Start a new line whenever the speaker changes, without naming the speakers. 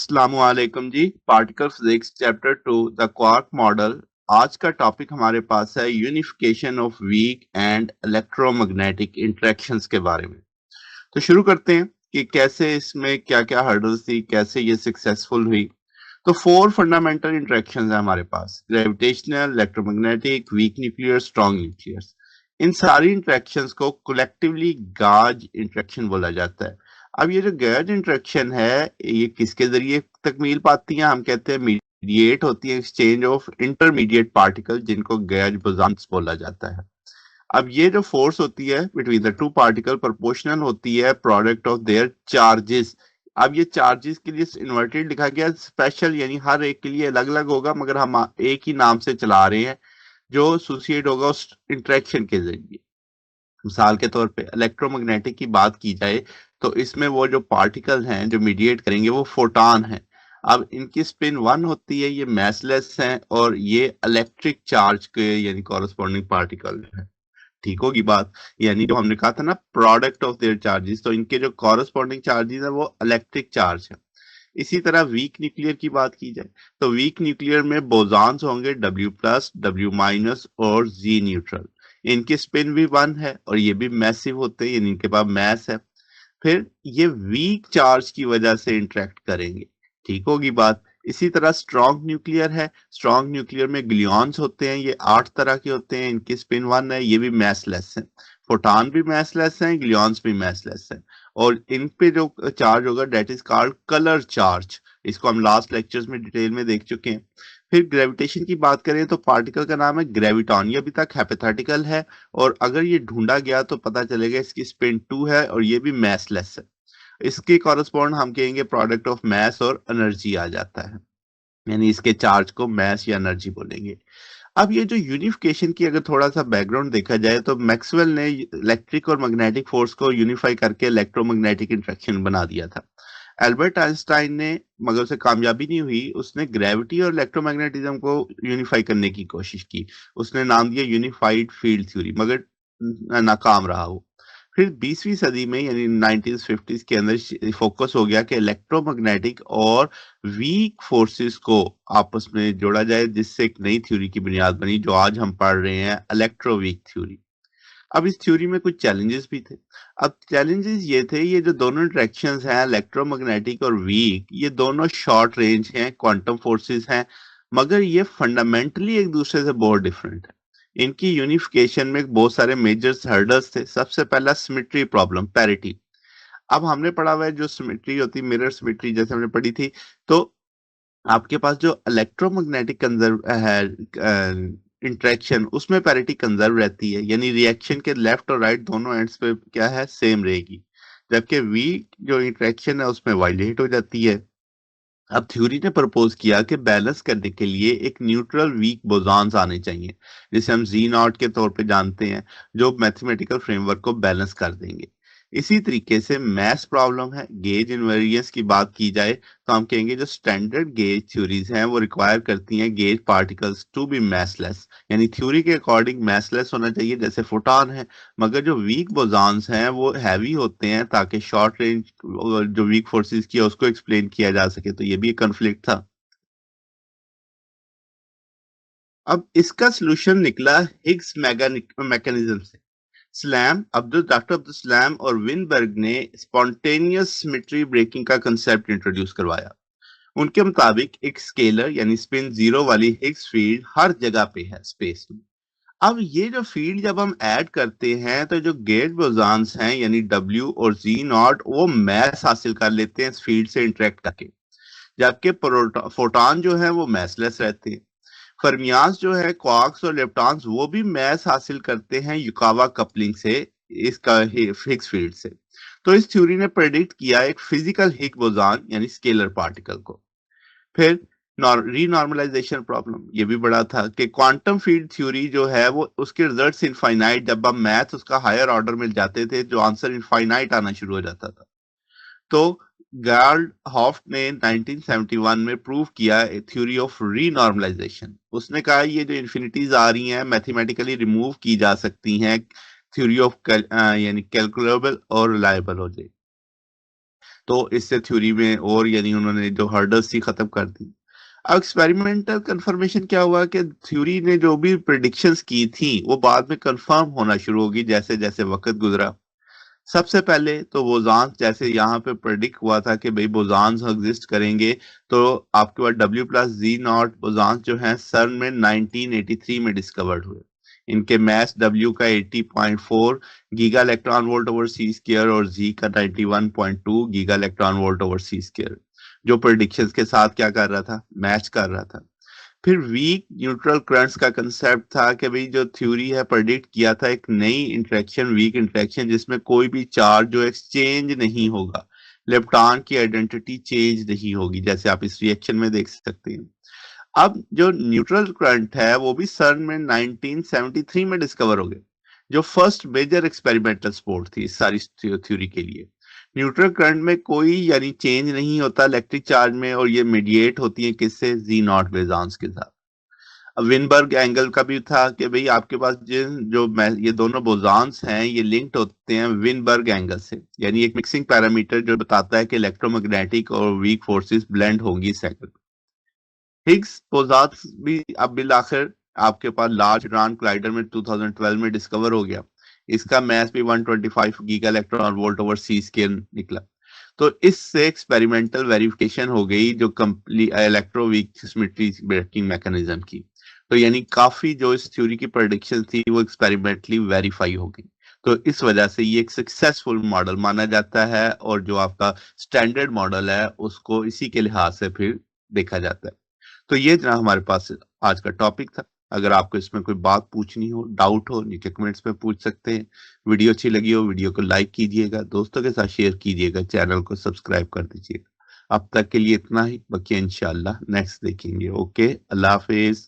अस्सलामुअलैकुम जी। Particle physics chapter 2 the quark model. आज का टॉपिक हमारे पास है unification of weak and electromagnetic interactions के बारे में। तो शुरू करते हैं कि कैसे इसमें क्या क्या हर्डल्स थी, कैसे ये सक्सेसफुल हुई। तो फोर फंडामेंटल इंटरेक्शंस है हमारे पास: gravitational, electromagnetic, weak nuclear, strong nuclears. इन सारी इंटरेक्शंस को कलेक्टिवली गाज इंटरेक्शन बोला जाता है। अब ये जो गैज इंटरेक्शन है, ये किसके जरिए तकमील पाती है? हम कहते हैं मीडिएट होती है एक्सचेंज ऑफ इंटरमीडिएट पार्टिकल, जिनको गैज बोसॉन्स बोला जाता है। अब ये जो फोर्स होती है between the two particle proportional होती है प्रोडक्ट ऑफ देयर चार्जेस। अब ये चार्जेस के लिए इन्वर्टेड लिखा गया स्पेशल, यानी हर एक के लिए अलग अलग होगा, मगर हम एक ही नाम से चला रहे हैं जो एसोसिएट होगा उस इंटरेक्शन के जरिए। मिसाल के तौर पे इलेक्ट्रोमैग्नेटिक की बात की जाए तो इसमें वो जो पार्टिकल हैं जो मीडिएट करेंगे वो फोटॉन हैं। अब इनकी स्पिन 1 होती है, ये मैसलेस हैं और ये इलेक्ट्रिक चार्ज के यानी कॉरस्पॉन्डिंग पार्टिकल है। ठीक होगी बात? यानी जो हमने कहा था ना प्रोडक्ट ऑफ देयर चार्जेस, तो इनके जो कॉरस्पॉन्डिंग चार्जेस है वो इलेक्ट्रिक चार्ज है। इसी तरह वीक न्यूक्लियर की बात की जाए तो वीक न्यूक्लियर में बोसॉन्स होंगे W+, W- और Z न्यूट्रल। इनकी स्पिन भी 1 है और ये भी मैसिव होते हैं, यानी इनके पास मैस है। फिर ये वीक चार्ज की वजह से इंटरेक्ट करेंगे। ठीक होगी बात? इसी तरह स्ट्रॉन्ग न्यूक्लियर है। स्ट्रॉन्ग न्यूक्लियर में ग्लियॉन्स होते हैं, ये 8 तरह के होते हैं, इनकी स्पिन 1 है, ये भी मैसलेस है। फोटॉन भी मैसलेस हैं, ग्लियॉन्स भी मैसलेस हैं। और इन पे जो चार्ज होगा that is called colour charge. इसको हम लास्ट लेक्चर्स में डिटेल में देख चुके हैं। फिर ग्रेविटेशन की बात करें तो पार्टिकल का नाम है ग्रेविटॉन, ये अभी तक हाइपोथेटिकल है, और अगर ये ढूंढा गया तो पता चलेगा इसकी स्पिन 2 है और ये भी मैसलेस है। इसके कॉरस्पॉन्ड हम कहेंगे प्रोडक्ट ऑफ मैस और एनर्जी आ जाता है, यानी इसके चार्ज को मैस या एनर्जी बोलेंगे। अब ये जो यूनिफिकेशन की अगर थोड़ा सा बैकग्राउंड देखा जाए तो मैक्सवेल ने इलेक्ट्रिक और मैग्नेटिक फोर्स को यूनिफाई करके इलेक्ट्रोमैग्नेटिक इंटरेक्शन बना दिया था। एल्बर्ट आइंस्टाइन ने, मगर उसे कामयाबी नहीं हुई, उसने ग्रेविटी और इलेक्ट्रोमैग्नेटिज्म को यूनिफाई करने की कोशिश की। उसने नाम दिया यूनिफाइड फील्ड थ्योरी, मगर नाकाम रहा वो। फिर 20वीं सदी में यानी 1950s के अंदर फोकस हो गया कि इलेक्ट्रोमैग्नेटिक और वीक फोर्सेस को आपस में जोड़ा जाए, जिससे एक नई थ्योरी की बुनियाद बनी जो आज हम पढ़ रहे हैं, इलेक्ट्रोवीक थ्योरी। अब इस थ्योरी में कुछ चैलेंजेस भी थे। अब चैलेंजेस ये थे, ये जो दोनों इंटरेक्शंस हैं इलेक्ट्रोमैग्नेटिक और वीक, ये दोनों शॉर्ट रेंज हैं, क्वांटम फोर्सेस हैं, मगर ये फंडामेंटली एक दूसरे से बहुत डिफरेंट है। इनकी यूनिफिकेशन में बहुत सारे मेजर हर्डल्स थे। सबसे पहला सिमेट्री प्रॉब्लम, पैरिटी। अब हमने पढ़ा हुआ है जो सिमेट्री होती, मिरर सिमेट्री जैसे हमने पढ़ी थी, तो आपके पास जो इलेक्ट्रोमैग्नेटिक कंजर्व है इंटरेक्शन, उसमें पैरिटी कंजर्व रहती है, यानी रिएक्शन के लेफ्ट और राइट दोनों एंड्स पे क्या है, सेम रहेगी। जबकि वीक जो इंटरेक्शन है उसमें वायलेट हो जाती है। अब थ्योरी ने प्रपोज किया कि बैलेंस करने के लिए एक न्यूट्रल वीक बोसॉन्स आने चाहिए, जिसे हम जी नॉट के तौर पे जानते हैं, जो मैथमेटिकल फ्रेमवर्क को बैलेंस कर देंगे। इसी तरीके से मैथ्स प्रॉब्लम है, गेज इनवेरियंस की बात की जाए तो हम कहेंगे जो स्टैंडर्ड गेज थ्योरीज हैं वो रिक्वायर करती हैं गेज पार्टिकल्स टू बी मैसलेस, यानी थ्योरी के अकॉर्डिंग मैसलेस होना चाहिए जैसे फोटॉन है। मगर जो वीक बोसॉन्स हैं वो हैवी होते हैं ताकि शॉर्ट रेंज जो वीक फोर्सेस की है उसको एक्सप्लेन किया जा सके, तो ये भी एक कन्फ्लिक्ट था। अब इसका सलूशन निकला हिग्स मैकेनिज्म से। डॉक्टर अब्दुल सलाम और विनबर्ग ने स्पॉन्टेनियस सिमेट्री ब्रेकिंग का कंसेप्ट इंट्रोड्यूस करवाया। उनके मुताबिक एक स्केलर यानी स्पिन 0 वाली हिग्स फील्ड हर जगह पे है स्पेस में। अब ये जो फील्ड जब हम ऐड करते हैं तो जो गेट बोसॉन्स हैं यानी डब्ल्यू और जी नॉट, वो मैस हासिल कर लेते हैं इस फील्ड से इंटरेक्ट करके, जबकि फोटॉन जो है वो मैसलेस रहते हैं। फर्मियास जो है, क्वार्क्स और लेप्टॉन्स, वो भी मैस हासिल करते हैं युकावा कपलिंग से, इसका हिग्स फील्ड से। तो इस थ्योरी ने प्रेडिक्ट किया एक फिजिकल हिग बोसॉन यानी स्केलर पार्टिकल को। फिर रीनॉर्मलाइजेशन प्रॉब्लम, ये भी बड़ा था कि क्वांटम फील्ड थ्योरी जो है वो उसके रिजल्ट्स इनफाइनाइट, जब हम मैथ उसका हायर ऑर्डर में जाते थे जो आंसर इनफाइनाइट आना शुरू हो जाता था। तो गार्ड हॉफ्ट ने 1971 में प्रूव किया थ्योरी ऑफ रीनॉर्मलाइजेशन। उसने कहा ये जो इन्फिनिटीज आ रही हैं मैथमेटिकली रिमूव की जा सकती हैं, थ्योरी ऑफ यानी कैलकुलेबल और रिलायबल हो जाए। तो इससे थ्योरी में और यानी उन्होंने जो हर्डल्स थी खत्म कर दी। अब एक्सपेरिमेंटल कंफर्मेशन क्या हुआ कि थ्योरी ने जो भी प्रिडिक्शंस की थी वो बाद में कंफर्म होना शुरू होगी जैसे जैसे वक्त गुजरा। सबसे पहले तो बोजान जैसे यहाँ पे प्रेडिक्ट हुआ था कि भाई बोजान एग्जिस्ट करेंगे, तो आपके पास डब्ल्यू प्लस जी नॉट बोजान जो है सर्न में 1983 में डिस्कवर्ड हुए। इनके मास डब्ल्यू का 80.4 giga electron volt over C square और जी का 91.2 giga electron volt over C square, जो प्रेडिक्शंस के साथ क्या कर रहा था, मैच कर रहा था। फिर वीक न्यूट्रल करंट्स का कंसेप्ट था कि भाई जो थ्योरी है प्रेडिक्ट किया था एक नई इंटरेक्शन, वीक इंटरेक्शन, जिसमें कोई भी चार्ज जो एक्सचेंज नहीं होगा, लेप्टॉन की आइडेंटिटी चेंज नहीं होगी, जैसे आप इस रिएक्शन में देख सकते हैं। अब जो न्यूट्रल करंट है वो भी सर्न में 1973 में डिस्कवर हो गए, जो फर्स्ट मेजर एक्सपेरिमेंटल सपोर्ट थी इस सारी थ्योरी के लिए। न्यूट्रल करंट में कोई यानी चेंज नहीं होता इलेक्ट्रिक चार्ज में, और ये मीडिएट होती है किससे, जी नॉट बोसॉन्स के साथ। अब विनबर्ग एंगल का भी था कि भाई आपके पास जिन जो ये दोनों बोसॉन्स हैं ये लिंक्ड होते हैं विनबर्ग एंगल से, यानी एक मिक्सिंग पैरामीटर जो बताता है कि इलेक्ट्रोमैग्नेटिक और वीक फोर्सेस ब्लेंड होंगी इस एंगल। हिग्स बोसॉन भी अब बिल आखिर आपके पास लार्ज hadron कलाइडर में 2012 में डिस्कवर हो गया। इसका मास भी 125 giga electron volt over C square निकला। तो इससे एक्सपेरिमेंटल वेरिफिकेशन हो गई जो complete electroweak symmetry breaking mechanism की। तो यानी काफी जो इस थ्योरी की प्रेडिक्शन थी वो एक्सपेरिमेंटली वेरीफाई हो गई। तो इस वजह से ये एक सक्सेसफुल मॉडल माना जाता है, और जो आपका स्टैंडर्ड मॉडल है उसको इसी के लिहाज से फिर देखा जाता है। तो ये जना हमारे पास आज का टॉपिक था। अगर आपको इसमें कोई बात पूछनी हो, डाउट हो, नीचे कमेंट्स में पूछ सकते हैं। वीडियो अच्छी लगी हो वीडियो को लाइक कीजिएगा, दोस्तों के साथ शेयर कीजिएगा, चैनल को सब्सक्राइब कर दीजिएगा। अब तक के लिए इतना ही, बाकी इंशाल्लाह नेक्स्ट देखेंगे। ओके, अल्लाह हाफिज।